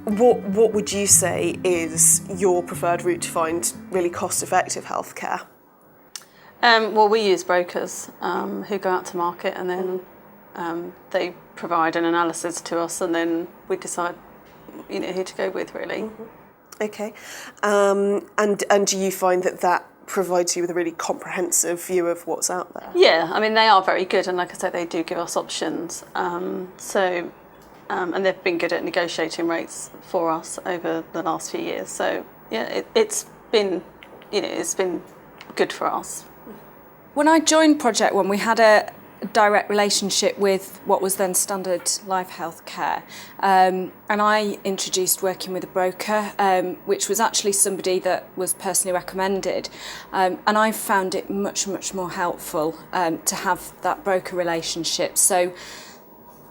What would you say is your preferred route to find really cost-effective healthcare? Well, we use brokers who go out to market, and then they provide an analysis to us, and then we decide, who to go with, really. Mm-hmm. Okay, and do you find that provides you with a really comprehensive view of what's out there? Yeah, I mean, they are very good, and like I said, they do give us options. And they've been good at negotiating rates for us over the last few years. So yeah, it's been good for us. When I joined Project One, we had a direct relationship with what was then Standard Life Healthcare, and I introduced working with a broker, which was actually somebody that was personally recommended, and I found it much more helpful to have that broker relationship. So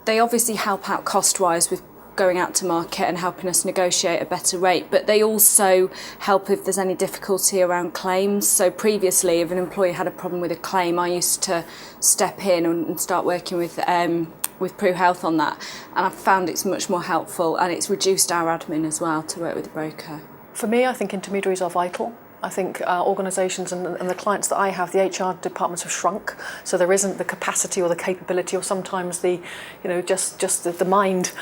they obviously help out cost-wise with going out to market and helping us negotiate a better rate, but they also help if there's any difficulty around claims. So previously, if an employee had a problem with a claim, I used to step in and start working with Pru Health on that, and I've found it's much more helpful, and it's reduced our admin as well to work with a broker. For me, I think intermediaries are vital. I think organisations and the clients that I have, the HR departments have shrunk, so there isn't the capacity or the capability, or sometimes the, just the mind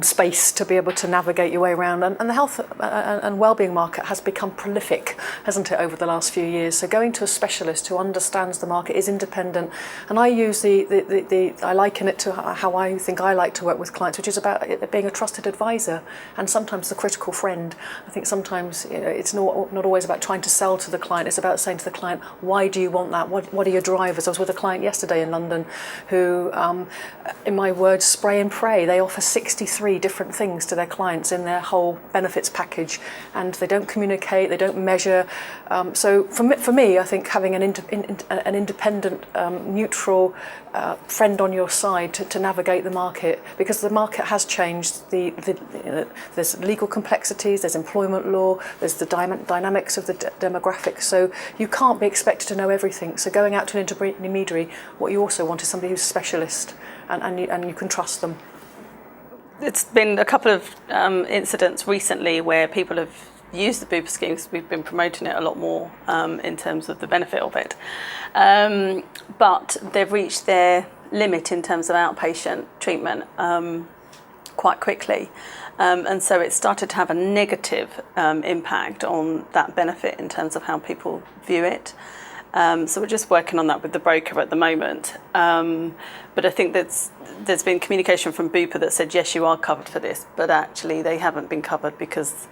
space to be able to navigate your way around. And the health and wellbeing market has become prolific, hasn't it, over the last few years? So going to a specialist who understands the market, is independent, and I use I liken it to how I think I like to work with clients, which is about it being a trusted advisor and sometimes the critical friend. I think sometimes it's not always about trying to sell to the client. It's about saying to the client, why do you want that? What are your drivers? I was with a client yesterday in London who, in my words, spray and pray. They offer 63 different things to their clients in their whole benefits package, and they don't communicate, they don't measure. So for me, I think having an independent, neutral friend on your side to navigate the market, because the market has changed. There's legal complexities, there's employment law, there's the dynamics of the demographics, so you can't be expected to know everything. So going out to an intermediary, what you also want is somebody who's a specialist, and you can trust them. It's been a couple of incidents recently where people have used the Bupa scheme, because we've been promoting it a lot more in terms of the benefit of it, but they've reached their limit in terms of outpatient treatment quite quickly. And so it started to have a negative impact on that benefit in terms of how people view it. So we're just working on that with the broker at the moment. But I think there's been communication from Bupa that said, yes, you are covered for this, but actually they haven't been covered because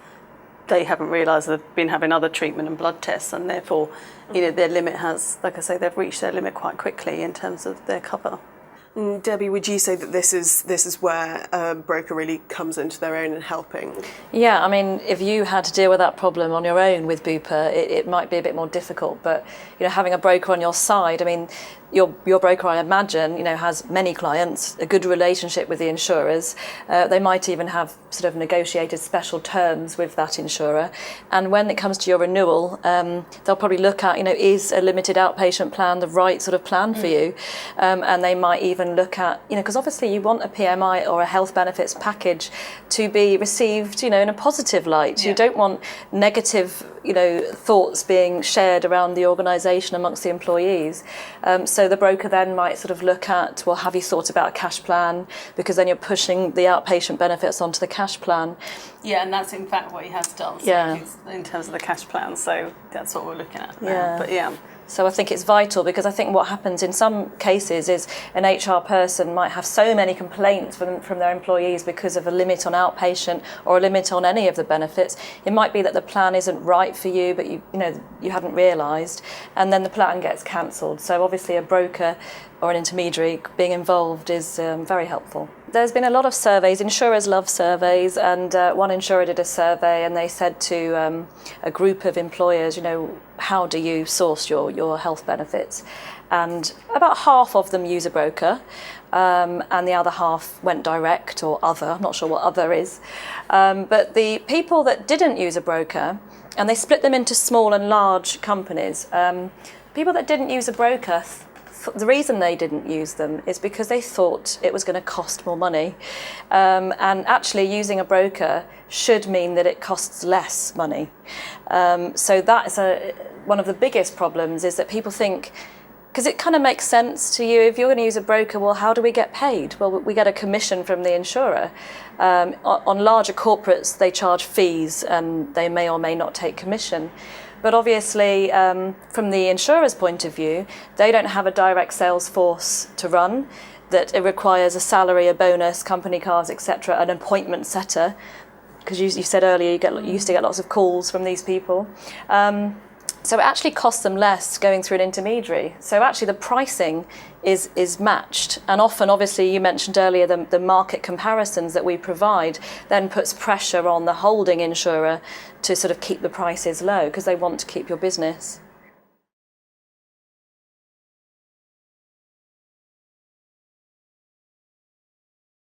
they haven't realised they've been having other treatment and blood tests, and therefore, their limit has, like I say, they've reached their limit quite quickly in terms of their cover. Debbie, would you say that this is where a broker really comes into their own in helping? Yeah, I mean, if you had to deal with that problem on your own with Bupa, it might be a bit more difficult. But having a broker on your side, I mean, your broker, I imagine, has many clients, a good relationship with the insurers. They might even have sort of negotiated special terms with that insurer. And when it comes to your renewal, they'll probably look at, is a limited outpatient plan the right sort of plan for you? And they might even look at, because obviously you want a PMI or a health benefits package to be received, in a positive light. Yeah. You don't want negative, thoughts being shared around the organisation amongst the employees. So the broker then might sort of look at, well, have you thought about a cash plan? Because then you're pushing the outpatient benefits onto the cash plan. Yeah, and that's in fact what he has done. So yeah. In terms of the cash plan, so that's what we're looking at now. Yeah. But yeah. So I think it's vital, because I think what happens in some cases is an HR person might have so many complaints from their employees because of a limit on outpatient or a limit on any of the benefits. It might be that the plan isn't right for you, but you hadn't realised, and then the plan gets cancelled. So obviously a broker or an intermediary being involved is very helpful. There's been a lot of surveys. Insurers love surveys, and one insurer did a survey, and they said to a group of employers, how do you source your health benefits? And about half of them use a broker, and the other half went direct or other. I'm not sure what other is. But the people that didn't use a broker, and they split them into small and large companies, people that didn't use a broker the reason they didn't use them is because they thought it was going to cost more money. And actually using a broker should mean that it costs less money. So that's one of the biggest problems, is that people think, because it kind of makes sense to you, if you're going to use a broker, well, how do we get paid? Well, we get a commission from the insurer. On larger corporates, they charge fees and they may or may not take commission. But obviously, from the insurer's point of view, they don't have a direct sales force to run, that it requires a salary, a bonus, company cars, etc., an appointment setter, because you said earlier you used to get lots of calls from these people. So it actually costs them less going through an intermediary. So actually the pricing is matched. And often, obviously, you mentioned earlier the market comparisons that we provide then puts pressure on the holding insurer to sort of keep the prices low, because they want to keep your business.